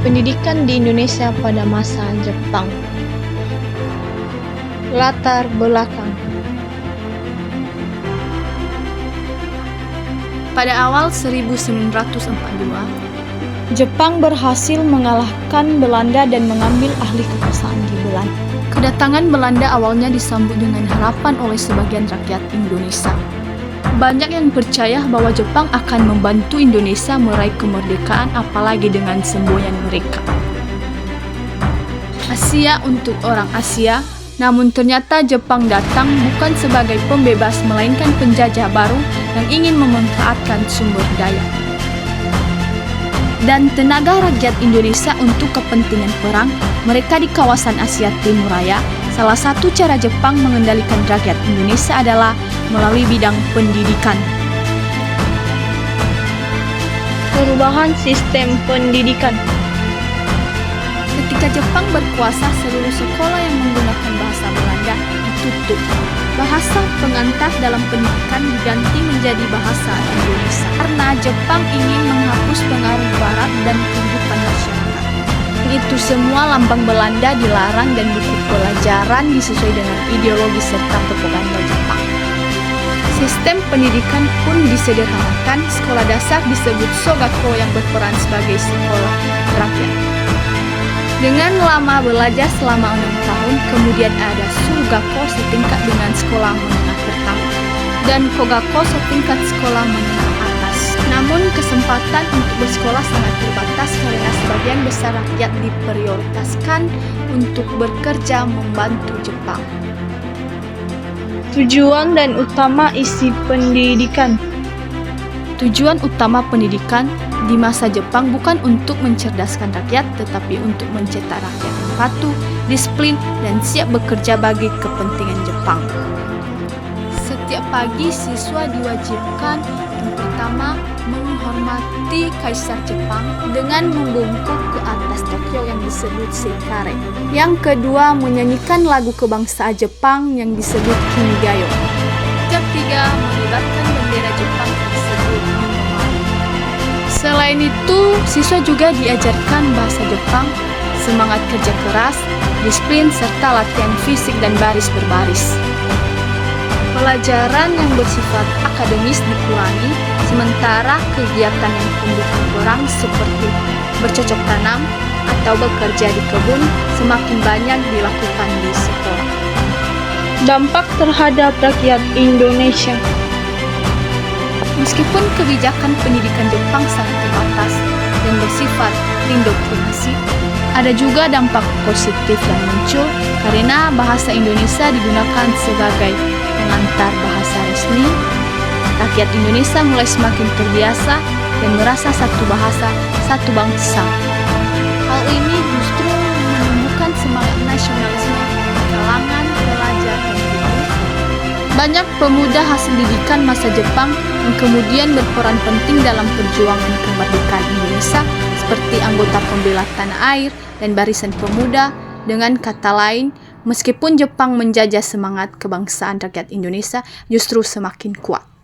Pendidikan di Indonesia pada masa Jepang. Latar belakang. Pada awal 1942, Jepang berhasil mengalahkan Belanda dan mengambil alih kekuasaan di Belanda. kedatangan Belanda awalnya disambut dengan harapan oleh sebagian rakyat Indonesia. Banyak yang percaya bahwa Jepang akan membantu Indonesia meraih kemerdekaan, apalagi dengan semboyan mereka. Asia untuk orang Asia, namun ternyata Jepang datang bukan sebagai pembebas melainkan penjajah baru yang ingin memanfaatkan sumber daya dan tenaga rakyat Indonesia untuk kepentingan perang mereka di kawasan Asia Timur Raya. Salah satu cara Jepang mengendalikan rakyat Indonesia adalah melalui bidang pendidikan. Perubahan sistem pendidikan. Ketika Jepang berkuasa, seluruh sekolah yang menggunakan bahasa Belanda ditutup. Bahasa pengantar dalam pendidikan diganti menjadi bahasa Indonesia karena Jepang ingin menghapus pengaruh Barat dan kehidupan masyarakat. Itu semua lambang Belanda dilarang dan buku pelajaran disesuaikan dengan ideologi serta propaganda Jepang. Sistem pendidikan pun disederhanakan. Sekolah dasar disebut Shogakko yang berperan sebagai sekolah rakyat. Dengan lama belajar selama 6 tahun, kemudian ada Shugakko setingkat dengan sekolah menengah pertama dan Kogakko setingkat sekolah menengah atas. Namun kesempatan untuk bersekolah sangat terbatas karena sebagian besar rakyat diprioritaskan untuk bekerja membantu Jepang. Tujuan dan utama isi pendidikan. Tujuan utama pendidikan di masa Jepang bukan untuk mencerdaskan rakyat, tetapi untuk mencetak rakyat yang patuh, disiplin, dan siap bekerja bagi kepentingan Jepang. Setiap pagi siswa diwajibkan yang pertama menghormati Kaisar Jepang dengan membungkuk ke atas Tokyo yang disebut Seikare. Yang kedua menyanyikan lagu kebangsaan Jepang yang disebut Kimigayo. Yang ketiga mengibarkan bendera Jepang yang disebut Minomaru. Selain itu, siswa juga diajarkan bahasa Jepang, semangat kerja keras, disiplin, serta latihan fisik dan baris berbaris. Pelajaran yang bersifat akademis dikurangi, sementara kegiatan yang pendukung perang seperti bercocok tanam atau bekerja di kebun semakin banyak dilakukan di sekolah. Dampak terhadap rakyat Indonesia. Meskipun kebijakan pendidikan Jepang sangat terbatas dan bersifat indoktrinasi, ada juga dampak positif yang muncul karena bahasa Indonesia digunakan sebagai pengantar bahasa resmi. Rakyat Indonesia mulai semakin terbiasa dan merasa satu bahasa, satu bangsa. Hal ini justru menumbuhkan semangat nasionalisme di kalangan pelajar dan guru. Banyak pemuda hasil didikan masa Jepang yang kemudian berperan penting dalam perjuangan kemerdekaan Indonesia seperti anggota pembela tanah air dan barisan pemuda. Dengan kata lain, meskipun Jepang menjajah, semangat kebangsaan rakyat Indonesia justru semakin kuat.